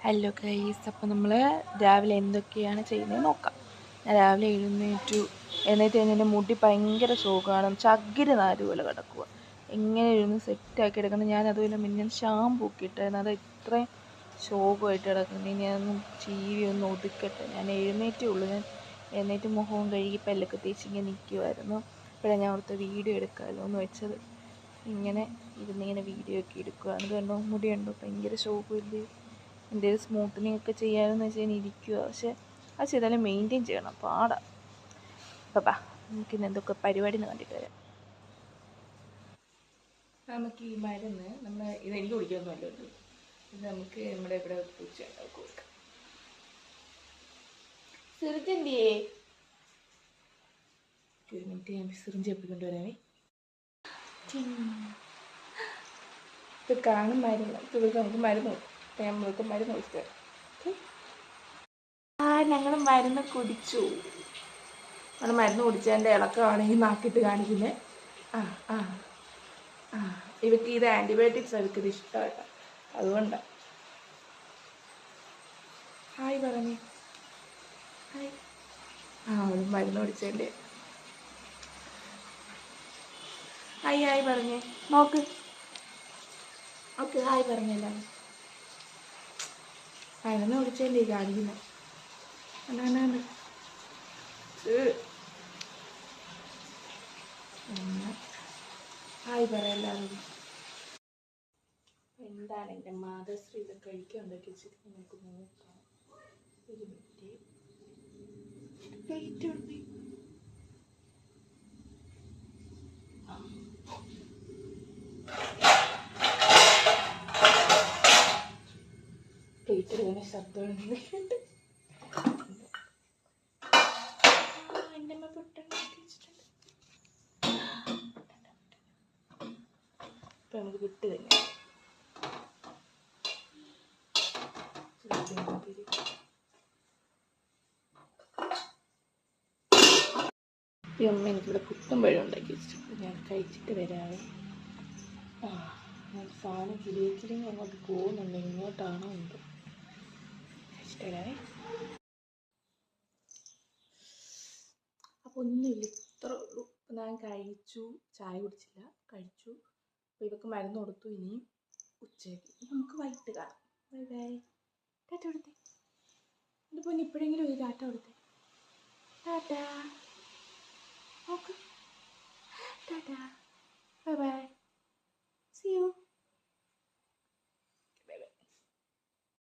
Hello guys, അപ്പോൾ നമ്മൾ രാവിലെ എന്തൊക്കെയാണ് ചെയ്യുന്നത് നോക്കാം. ഞാൻ രാവിലെ എഴുന്നേറ്റ് എൻ്റെ മുടി ഭയങ്കര ശോകമാണ്, ചകിരി നാര് പോലെ കിടക്കുക. എങ്ങനെ ഇരുന്ന് സെറ്റാക്കി എടുക്കണം. ഞാൻ അതുപോലെ മിന്നൻ ഷാമ്പൂ ഒക്കെ ഇട്ടായിരുന്നു, അത് ഇത്രയും ശോകമായിട്ട് കിടക്കുന്നത്. ഇനി അതൊന്നും ചീവി ഒന്ന് ഒതുക്കട്ടെ. ഞാൻ എഴുന്നേറ്റ് മുഖവും കഴുകി പല്ലൊക്കെ തേച്ച് ഇങ്ങനെ നിൽക്കുമായിരുന്നു. അപ്പോഴാണ് ഞാൻ ഓർത്ത് വീഡിയോ എടുക്കാമല്ലോ എന്ന് വെച്ചത്. ഇങ്ങനെ വീഡിയോ ഒക്കെ എടുക്കുകയാണ്. കണ്ടോ, മുടിയുണ്ടോ, ഭയങ്കര ശോകമില്ലേ. എന്തെങ്കിലും സ്മൂത്തനിങ് ഒക്കെ ചെയ്യാമെന്ന് വെച്ചാൽ ഇരിക്കുക, പക്ഷെ അത് ചെയ്താലും മെയിൻറ്റെയിൻ ചെയ്യണം, പാടാ. അപ്പം നമുക്കിന്ന് എന്തൊക്കെ പരിപാടി കണ്ടിട്ട് വരാം. നമുക്ക് ഈ മരുന്ന് ഇതെനിക്ക് കുടിക്കാമെന്നല്ലോ, ഇത് നമുക്ക് നമ്മുടെ ഇവിടെ പൂച്ച കൊടുക്കാം. സിറിഞ്ചിൻ്റെയേ ഒരു മിനിറ്റ്, ഞാൻ സിറിഞ്ച് എപ്പിക്കൊണ്ട് വരാമേ. ഇത് കാണും മരുന്ന്, ഇവർക്ക് നമുക്ക് മരുന്ന് നമ്മൾക്ക് മരുന്ന് കുടിച്ചു. ഞങ്ങൾ മരുന്ന് കുടിച്ചു. നമ്മൾ മരുന്ന് കുടിച്ചതിൻ്റെ ഇളക്കമാണെങ്കിൽ നാക്കിട്ട് കാണിക്കുന്നത്. ഇവർക്ക് ഇത് ആൻറ്റിബയോട്ടിക്സ്, അവർക്കിത് ഇഷ്ടമല്ല, അതുകൊണ്ടാണ്. ഹായ് പറഞ്ഞു. ഹായ്. അവൾ മരുന്ന് കുടിച്ചതിൻ്റെ ഹായ് പറഞ്ഞേ, നോക്ക്. ഓക്കെ, ഹായ് പറഞ്ഞല്ലോ. മരുന്ന് കുടിച്ചതിൻ്റെ കാണിക്കുന്നത്. ഹായ് പറയല്ലാതെ. എന്താണ് എൻ്റെ മാതശ്രീ ഇത് കഴിക്കാൻ ഉണ്ടാക്കി വെച്ചിട്ട് നമുക്ക് നോക്കാം. ഒരു മിനിറ്റ്, പ്ലേറ്റ് ഉടനെ പ്ലേറ്റ് തന്നെ ശബ്ദം ഉണ്ട്. എൻ്റെ അമ്മ പുട്ടുണ്ടാക്കി വെച്ചിട്ടുണ്ട്. ഇപ്പം നമുക്ക് വിട്ട് തന്നെ ഈ അമ്മ എനിക്കിവിടെ പുട്ടും പഴം ഉണ്ടാക്കി വെച്ചിട്ടുണ്ട്. ഞാൻ കഴിച്ചിട്ട് വരാവേ. ഞാൻ സാധനം കിളിയിച്ചിരി അങ്ങോട്ട് പോകുന്നുണ്ട്, ഇങ്ങോട്ടാണോ എന്തോ. കഴിച്ചിട്ട് വരാവേ. അപ്പോൾ ഒന്നുമില്ല, ഇത്ര ഉള്ളൂ. ഞാൻ കഴിച്ചു, ചായ കുടിച്ചില്ല, കഴിച്ചു. അപ്പോൾ ഇവർക്ക് മരുന്ന് കൊടുത്തു. ഇനി ഉച്ചയ്ക്ക് നമുക്ക് വൈകിട്ട് കാണാം. Bye bye. ടാറ്റ കൊടുത്തേ. എൻ്റെ പൊന്നെ, ഇപ്പോഴെങ്കിലും ഒരു ടാറ്റ കൊടുത്തേ. ടാറ്റാ. നോക്ക്. Tata. Bye bye. See you.